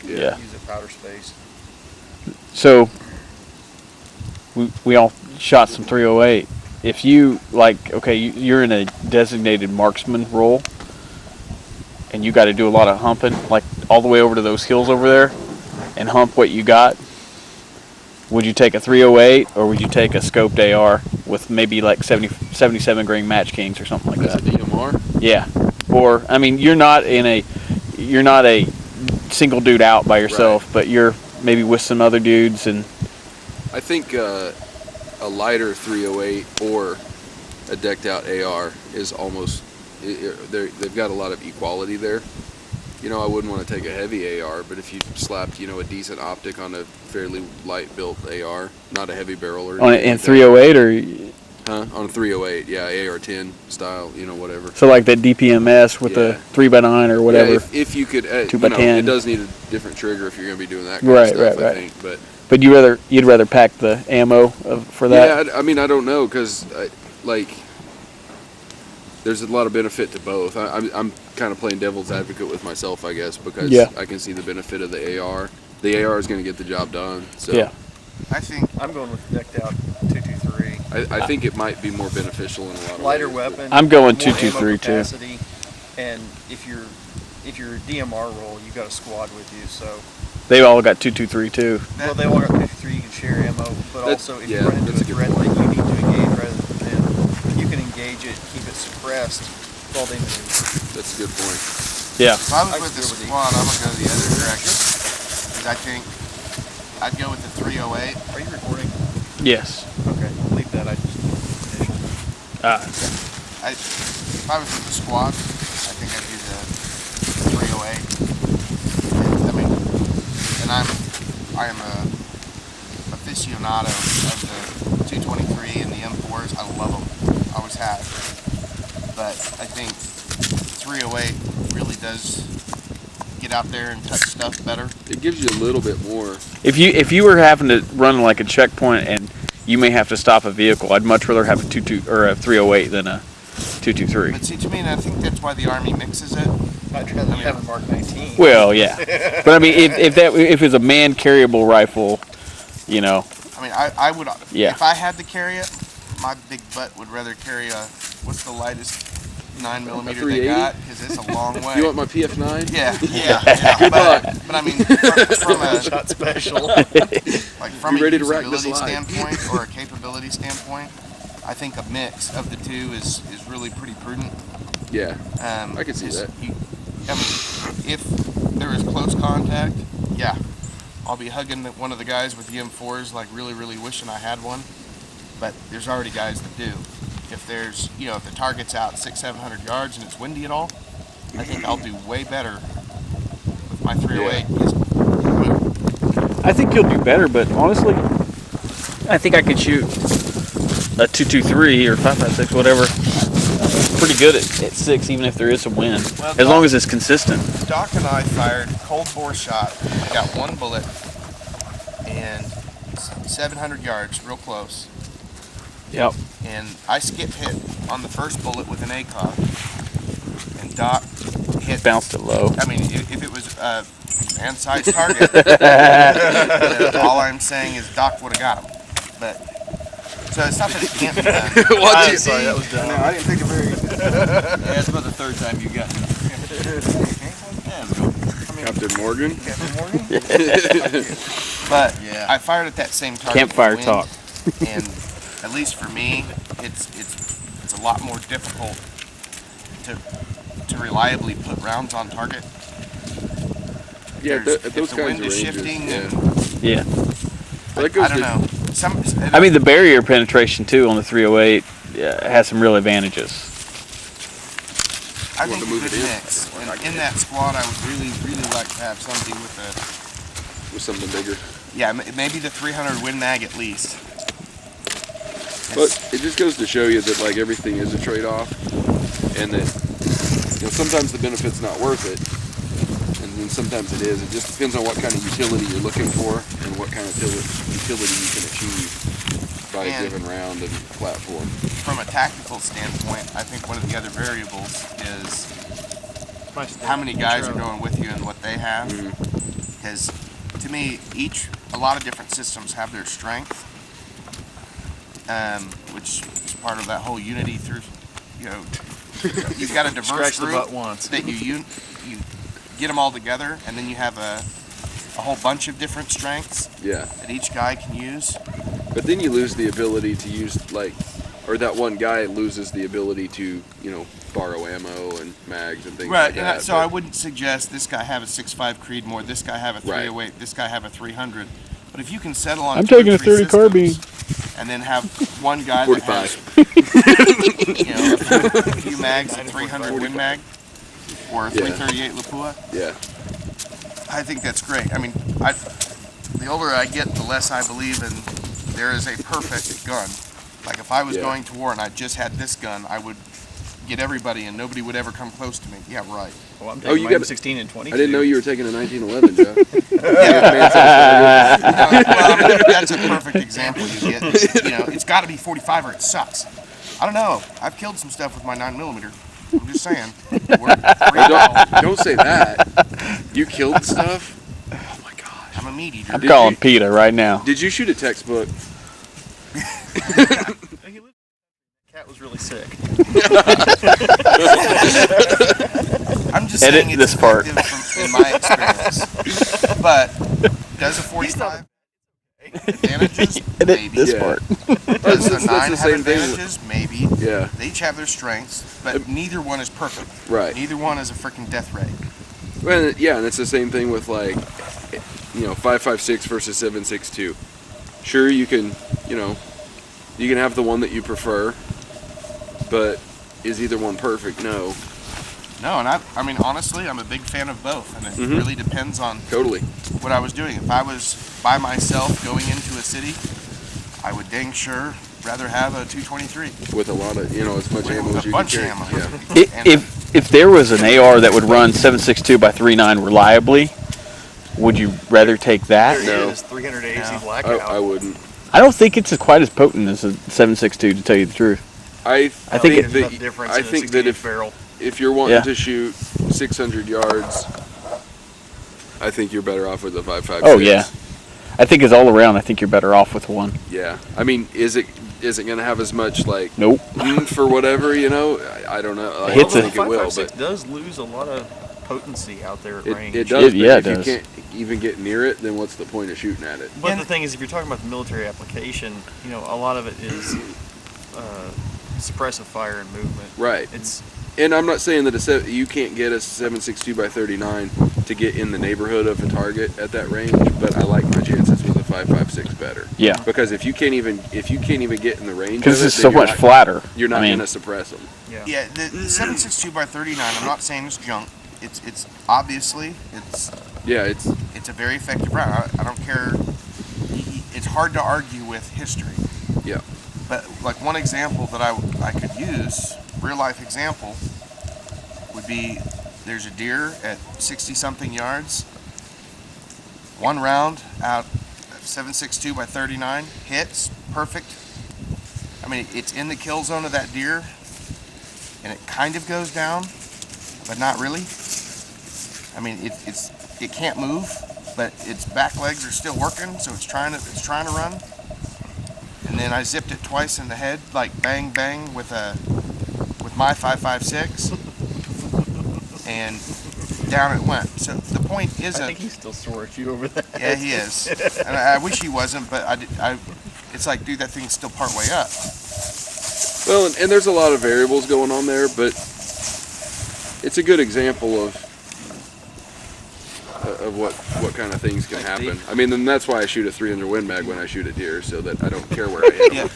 Yeah. Use a powder space. So we all shot some 308. If you you're in a designated marksman role, and you got to do a lot of humping, like all the way over to those hills over there, and hump what you got. Would you take a 308 or would you take a scoped AR with maybe like 77 grain Match Kings or something like that? That's a DMR? Yeah. Or I mean, you're not a single dude out by yourself, Right. but you're maybe with some other dudes. And I think a lighter 308 or a decked out AR is almost, they've got a lot of equality there. You know, I wouldn't want to take a heavy AR, but if you slapped, a decent optic on a fairly light built AR, not a heavy barrel or on anything in like 308 or that. On a 308, yeah, AR-10 style, whatever. so like that DPMS with the 3x9 or whatever. Yeah, if you could, 2x10. it does need a different trigger if you're going to be doing that kind of stuff, I think. But you'd rather pack the ammo for that? Yeah, I mean, I don't know, because there's a lot of benefit to both. I'm kind of playing devil's advocate with myself, I guess, because I can see the benefit of the AR. The AR is going to get the job done. So yeah. I think I'm going with the decked out 223. I think it might be more beneficial in a lot of lighter ways. weapon. I'm going more 223 too. capacity, and if you're DMR role, you got a squad with you, so. They all got 223 too. Well, they all got 223. You can share ammo, but also if you run into a threat that you need to engage rather than them, you can engage it, keep it suppressed. That's all they need. That's a good point. Yeah. If I was with the squad, I'm gonna go the other direction, because I think I'd go with the 308. Are you recording? Yes. Okay, leave that. I just If I was with the squad, I think I'd do the 308. And I am a aficionado of the 223 and the M4s. I love them. I always have. But I think 308 really does get out there and touch stuff better. It gives you a little bit more. If you were having to run like a checkpoint and you may have to stop a vehicle, I'd much rather have a 308 than a 223. But see, to me, and I think that's why the Army mixes it. I'd rather have a Mark 19. Well, yeah, but I mean, if it's a man carryable rifle, I mean, I would. Yeah. If I had to carry it, my big butt would rather carry what's the lightest 9mm they got? Because it's a long way. You want my PF9? Yeah. Good luck. But I mean, from a shot special. like from You a ready to rack this usability line? standpoint or a capability standpoint, I think a mix of the two is really pretty prudent. Yeah, I can see that. I mean, if there is close contact, yeah, I'll be hugging one of the guys with the M4s, like really, really wishing I had one. But there's already guys that do. If there's, if the target's out 600-700 yards and it's windy at all, I think I'll do way better with my 308. I think you'll do better. But honestly, I think I could shoot a 223 or 5.56, whatever, pretty good at 6, even if there is some wind, Well, as long as it's consistent. Doc and I fired cold bore shot. I got one bullet and 700 yards, real close. Yep. And I skip hit on the first bullet with an ACOG. And Doc hit. Bounced it low. I mean, if it was a man-sized target, all I'm saying is Doc would have got him. But so it's not that it can't be done. Watch it. Sorry, that was dumb. No, I didn't think of very. Yeah, it's about the third time you got Captain Morgan? Captain Morgan? But Yeah. I fired at that same target. Campfire in the talk. wind, and at least for me, it's a lot more difficult to reliably put rounds on target. Yeah, There's- at those if the kinds wind of is ranges. shifting, Yeah. and Yeah. Well, that goes I don't to- know. I mean, the barrier penetration too on the 308 has some real advantages. I Want think to a move good it in? mix. And in that squad, I would really, really like to have somebody With something bigger. maybe the 300 Win Mag at least. But it just goes to show you that like everything is a trade-off, and that sometimes the benefit's not worth it, and then sometimes it is. It just depends on what kind of utility you're looking for and what kind of utility you can achieve by a given round and platform. From a tactical standpoint, I think one of the other variables is how many guys are going with you and what they have. Mhm. because to me, a lot of different systems have their strength, which is part of that whole unity through, you've got a diverse group that you get them all together, and then you have a whole bunch of different strengths that each guy can use. But then you lose the ability to use, or that one guy loses the ability to, borrow ammo and mags and things like that. Right, so I wouldn't suggest this guy have a 6.5 Creedmoor, this guy have a 308, this guy have a 300. But if you can settle on I'm taking a 30 carbine, and then have one guy 45. that has, a few mags, a 300 Win Mag, or a 338 Lapua. Yeah. I think that's great. I mean, the older I get, the less I believe in there is a perfect gun. Like if I was going to war and I just had this gun, I would get everybody and nobody would ever come close to me. Yeah, right. Well, I'm taking my 16 and 22. I didn't know you were taking a 1911, Joe. That's a perfect example you get. It's got to be 45 or it sucks. I don't know. I've killed some stuff with my 9mm. I'm just saying. Don't say that. You killed stuff? Oh my gosh. I'm a meat eater. I'm calling PETA right now. Did you shoot a textbook? Cat was really sick. I'm just Edit saying it's this part. effective in my experience. But does a 45 advantages? Edit Maybe. this part. Does the 9 That's the have same thing. advantages? Maybe. Yeah. They each have their strengths, but neither one is perfect. Right. Neither one is a freaking death ray. Well, yeah, and it's the same thing with 5.56 versus 7.62. Sure, you can have the one that you prefer, but is either one perfect? No. No, and I mean, honestly, I'm a big fan of both, and it really depends on what I was doing. If I was by myself going into a city, I would dang sure rather have a 223 with a lot of, as much ammo as you can carry. Ammo. Yeah. If there was an AR that would run 7.62 by 3.9 reliably, would you rather take that? There is 300 AC blackout. I wouldn't. I don't think it's quite as potent as a 7.62, to tell you the truth. I think that if you're wanting to shoot 600 yards, I think you're better off with a 5.56. Oh yeah, I think it's all around. I think you're better off with one. Yeah, I mean, is it going to have as much nope for whatever? I don't know. I don't think it will, but it does lose a lot of potency out there at range. It does. It if does. you can't even get near it, then what's the point of shooting at it? But the thing is, if you're talking about the military application, a lot of it is suppressive fire and movement. Right. And I'm not saying that you can't get a 7.62 by 39 to get in the neighborhood of a target at that range, but I like my chances with a 5.56 better. Yeah. Because if you can't even get in the range, because it's so much flatter, you're not going to suppress them. Yeah. The 7.62 by 39. I'm not saying it's junk. It's obviously it's a very effective round. I don't care. It's hard to argue with history. Yeah. But like one example that I could use, real life example, would be there's a deer at 60 something yards. One round out 7.62 by 39 hits perfect. I mean, it's in the kill zone of that deer, and it kind of goes down, but not really. I mean, it can't move, but its back legs are still working, so it's trying to run. And then I zipped it twice in the head, like bang bang with my 5.56, and down it went. So the point isn't. I think he's still sore at you over that. Yeah, he is. And I wish he wasn't, but it's like, dude, that thing's still part way up. Well, and there's a lot of variables going on there, but it's a good example of what kind of things can happen. I mean, and that's why I shoot a 300 Win Mag when I shoot a deer, so that I don't care where I hit him.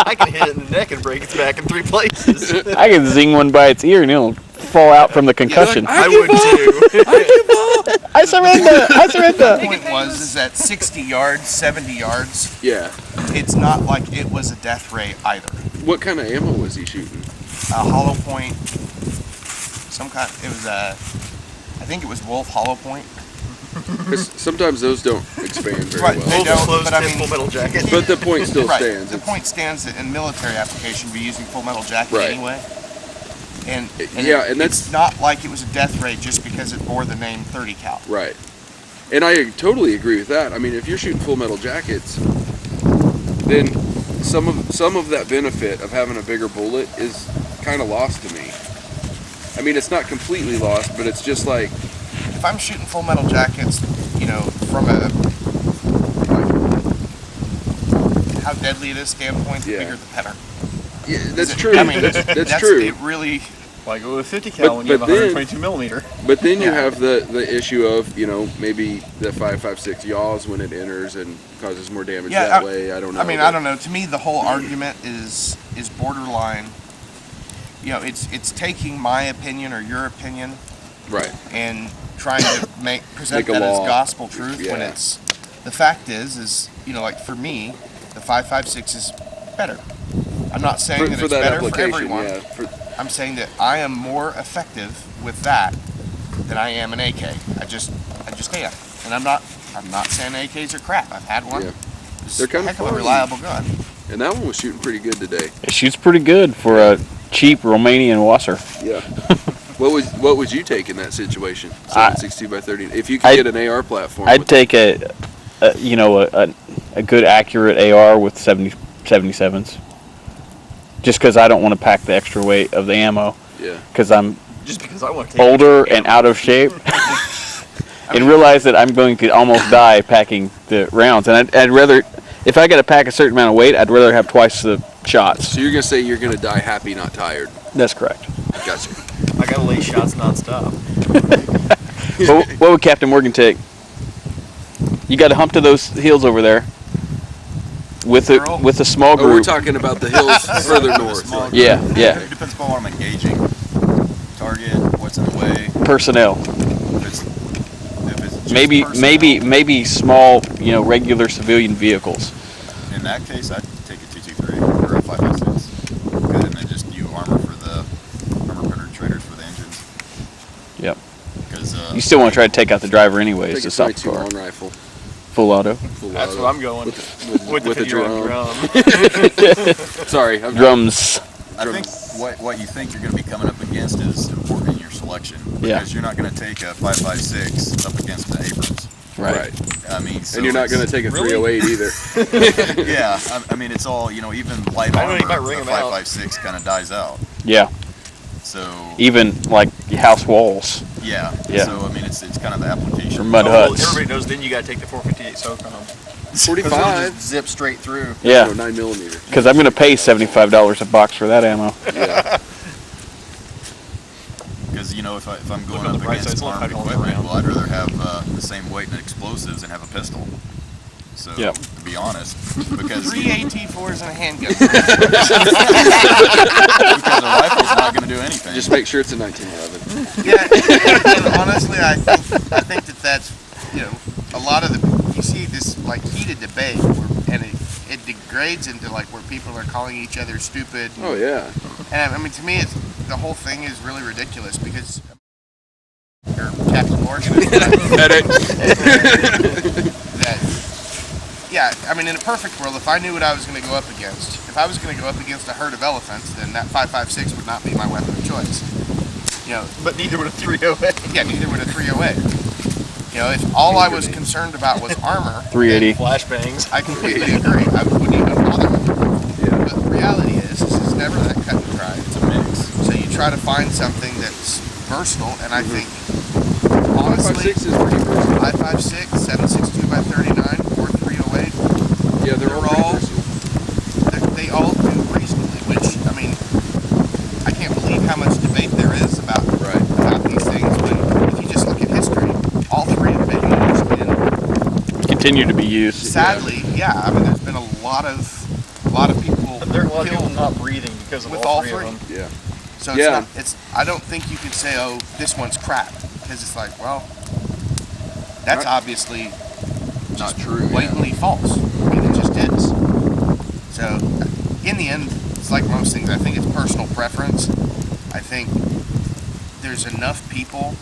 I can hit it in the neck and break its back in 3 places. I can zing one by its ear and it'll fall out from the concussion. I would too. I surrender! The point is that 60 yards, 70 yards, it's not like it was a death ray either. What kind of ammo was he shooting? A hollow point, some kind. It was I think it was Wolf hollow point. Because sometimes those don't expand very well. They don't, but I mean, full metal jacket. But the point still stands. The point stands that in military application, we're using full metal jacket anyway. And and it's not like it was a death ray just because it bore the name 30 cal. Right. And I totally agree with that. I mean, if you're shooting Full Metal Jackets, then some of that benefit of having a bigger bullet is kind of lost to me. I mean, it's not completely lost, but it's just like, if I'm shooting Full Metal Jackets, from a how deadly it is standpoint, the bigger the better. Yeah, that's true. I mean, that's true. It really. Like with 50 cal when you have 122 millimeter. But then you have the issue of, maybe the 5.56 yaws when it enters and causes more damage that way. I don't know. I mean, I don't know. To me, the whole argument is borderline. It's taking my opinion or your opinion, right, and trying to present that as gospel truth when it's the fact is like for me, the 5.56 is better. I'm not saying that it's better for everyone. I'm saying that I am more effective with that than I am an AK. I just am. And I'm not saying AKs are crap. I've had one. Yeah. It's They're kind a of heck of a reliable gun. And that one was shooting pretty good today. It shoots pretty good for a cheap Romanian Wasser. Yeah. What would you take in that situation? 7.62 by 30. If you could get an AR platform. I'd take a good accurate AR with 77s. Just because I don't want to pack the extra weight of the ammo. Yeah. Because I'm just because I want to older and out of shape. And realize that I'm going to almost die packing the rounds. And I'd rather, if I got to pack a certain amount of weight, I'd rather have twice the shots. So you're going to say you're going to die happy, not tired. That's correct. Gotcha. I got to lay shots nonstop. What would Captain Morgan take? You got to hump to those hills over there. With a small group. Oh, we're talking about the hills further north. Yeah. It depends upon what I'm engaging. Target, what's in the way. Personnel. If it's just Maybe small, regular civilian vehicles. In that case, I'd take a 223 or a 5.56. And then just do armor for the armor penetrators for the engines. Yep. Because You still want to try to take out the driver anyways. Take to a stop the 22 car. long rifle. Full auto. That's what I'm going with a drum. Sorry, Drums. I think what you think you're going to be coming up against is important in your selection. Because you're not going to take a 5.56 up against the Abrams. Right. I mean, so and you're not going to take a 308 either. Yeah, I mean, it's all, even light armor, the 5.56 kind of dies out. Yeah. So even like house walls. Yeah. So I mean, it's kind of the application. Or mud huts. Everybody knows. Then you got to take the 458 SOCOM. 45. Just zip straight through. Yeah. 9mm. Because I'm going to pay $75 a box for that ammo. Yeah. Because if I'm going up against armed equipment, well, I'd rather have the same weight and explosives and have a pistol. So to be honest, because 3 AT4s and a handgun. because a rifle's not going to do anything. Just make sure it's a 1911. Yeah, and honestly, I think that's a lot of you see this like heated debate, and it degrades into like where people are calling each other stupid. Oh yeah. And I mean, to me, the whole thing is really ridiculous because Captain Morgan is that. Yeah, I mean, in a perfect world, if I knew what I was going to go up against, if I was going to go up against a herd of elephants, then that 5.56 would not be my weapon of choice. But neither would a 308. Yeah, neither would a 308. If all I was concerned about was armor, 380 flashbangs, I completely agree. I wouldn't even bother with it. Yeah. But the reality is, this is never that cut and dry. It's a mix. So you try to find something that's versatile, and I think, honestly, 5.56 is pretty versatile. 5.56, 7.62 by 39, or 308. Yeah, they're all they all do reasonably, which, I mean, I can't believe how much debate there is about these things, when if you just look at history, all three have been used and continue to be used. Sadly, I mean, there's been a lot of people there are a lot of people not breathing because of with all all three three. of them. Yeah. So it's not, I don't think you could say, oh, this one's crap, because it's like, well, that's obviously Not true. blatantly false. I mean, it just is. So, in the end, it's like most things. I think it's personal preference. I think there's enough people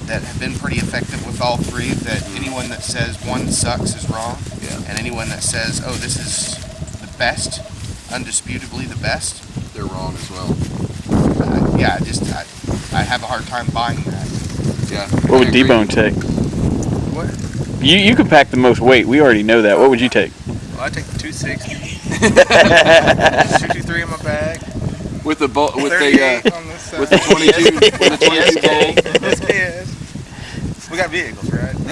that have been pretty effective with all three that anyone that says one sucks is wrong. Yeah. And anyone that says, oh, this is the best, undisputably the best, They're wrong as well. yeah, I have a hard time buying that. Yeah. What would D-Bone take? What? You could pack the most weight. We already know that. What would you take? Well, I take the 260. 223 in my bag. With the bolt, with 38 the on this side. with the 22, with the 22 bolt. SKS. We got vehicles, right? What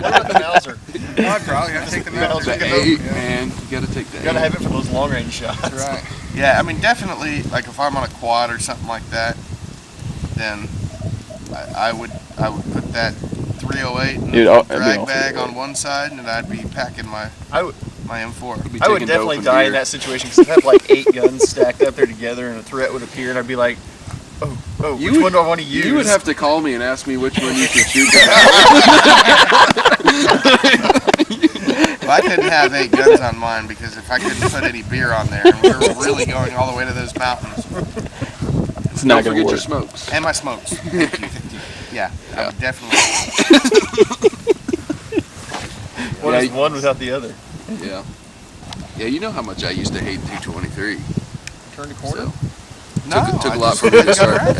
about the Mauser? Oh, I'd probably have to take the Mauser. The 8, man, you gotta take the 8. You gotta have it for those long range shots. That's right. Yeah, I mean, definitely, like if I'm on a quad or something like that, then I would put that 308 and Dude, a that'd be drag awesome. bag on one side, and I'd be packing my M4. Be I would taking definitely dope and die beer. in that situation because I'd have like 8 guns stacked up there together and a threat would appear and I'd be like, oh, which one do I want to use? You would have to call me and ask me which one you could shoot. Well, I couldn't have 8 guns on mine because if I couldn't put any beer on there, and we were really going all the way to those mountains. It's not Don't going to forget your work. smokes. And my smokes. Thank you. Yeah, I would definitely. What is one without the other? Yeah. Yeah, you know how much I used to hate 223. Turn the corner? So, No, took I a lot just for me to couldn't start go around.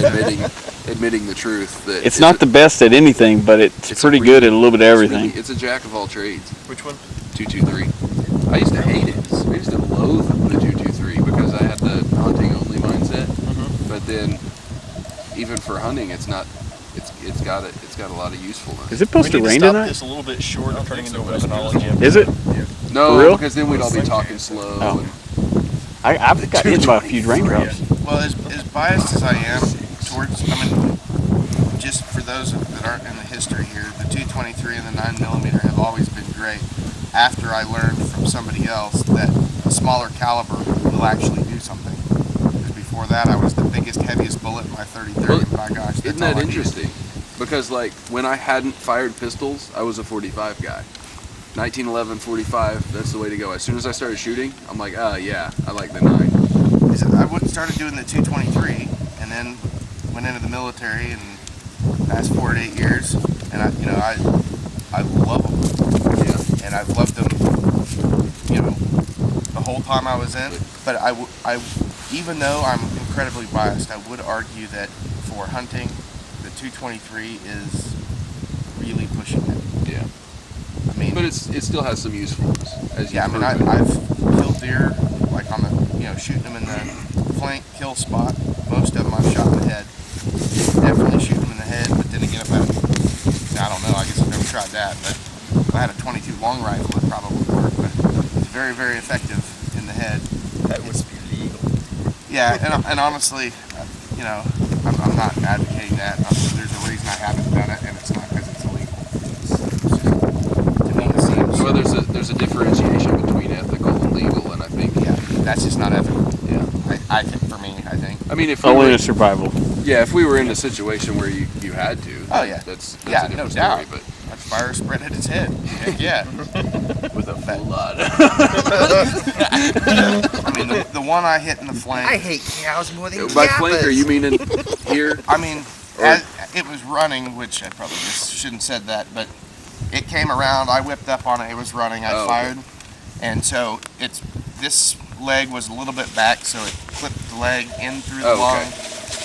admitting the truth that It's not the best at anything, but it's it's pretty really- good at a little bit of everything. It's a jack of all trades. Which one? 223. I used to hate it. I used to loathe the 223 because I had the hunting only mindset. But then, even for hunting, it's not. It's got a lot of usefulness. Is it supposed to We need rain stop tonight? this a little bit short of turning into a so, but it's weaponology. Is it? No, For real? because then we'd all be talking slow. Oh. And, I've got hit by a few raindrops. Well, as biased as I am towards, I mean, just for those that aren't in the history here, the 223 and the 9mm have always been great. After I learned from somebody else that a smaller caliber will actually do something. Because before that, I was the biggest, heaviest bullet in my 30-30, Well, and by gosh, that's isn't all that I needed. interesting? Because like when I hadn't fired pistols, I was a 45 guy. 1911 45, that's the way to go. As soon as I started shooting, I'm like, yeah, I like the 9. I started doing the 223, and then went into the military, and fast forward 8 years, and I love them. Yeah. And I've loved them, the whole time I was in. But I even though I'm incredibly biased, I would argue that for hunting, the 223 is really pushing it. Yeah. I mean, But it still has some usefulness. As yeah, I you've mean, proven. I've killed deer like on the, shooting them in the flank kill spot. Most of them I've shot in the head. Definitely shoot them in the head, but then again, if I don't know, I guess I've never tried that. But if I had a 22 long rifle, it probably would work. But it's very, very effective in the head. That would be legal. Yeah, and honestly, I'm not advocating that. There's a reason I haven't done it, and it's not because it's illegal. To me, it seems. Well, there's a differentiation between ethical and legal, and I think Yeah, that's just not ethical. yeah. I think for me, I think. I mean, if we Only were, in survival. if we were in a situation where you had to, Oh, yeah. that's Yeah, a no different doubt. story. That fire spread at its head. Heck yeah. But with a full lot. I mean, the one I hit in the flank. I hate cows more than By flanker, you meaning here? I mean, Or- as it was running, which I probably just shouldn't have said that, but it came around. I whipped up on it. It was running. I Oh, okay. fired, and so this leg was a little bit back, so it clipped the leg in through the Oh, okay. lung.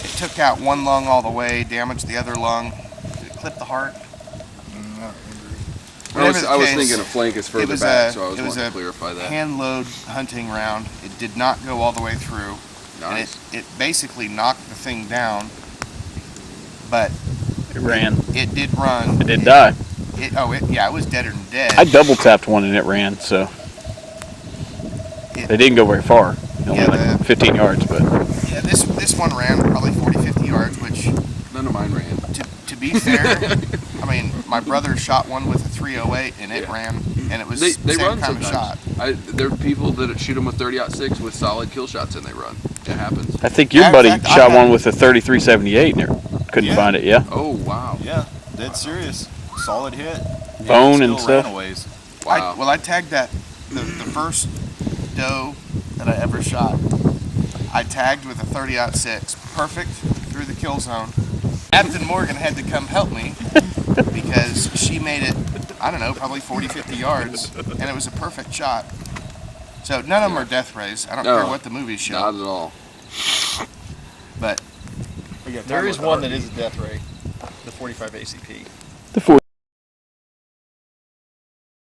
It took out one lung all the way, damaged the other lung. Did it clip the heart? I was Whatever the case, thinking a flank is further was back, a- so I was it was wanting a to clarify that. Hand load hunting round. It did not go all the way through. Nice. And it basically knocked the thing down, but It ran. it did run. It did die. It was deader than dead. I double tapped one and it ran, so they didn't go very far. Only Yeah, like 15 yards, but Yeah, this one ran probably 40, 50 yards, which, None of mine ran. to be fair, I mean, my brother shot one with a 308 and it Yeah. ran, and it was They the same run kind of sometimes. shot. There are people that shoot them with 30-06 with solid kill shots and they run. It happens. I think your Yeah, in buddy fact, I shot had- one with a 3378 and couldn't Yeah. find it. Yeah, Oh wow. Yeah, dead serious. Solid hit. Bone and Still ran stuff. a ways. Wow. I tagged that the first doe that I ever shot. I tagged with a 30-06, perfect through the kill zone. Captain Morgan had to come help me because she made it, I don't know, probably 40, 50 yards, and it was a perfect shot. So none of them are death rays. I don't care what the movies show. Not at all. But There is one that is a death ray, the 45 ACP. The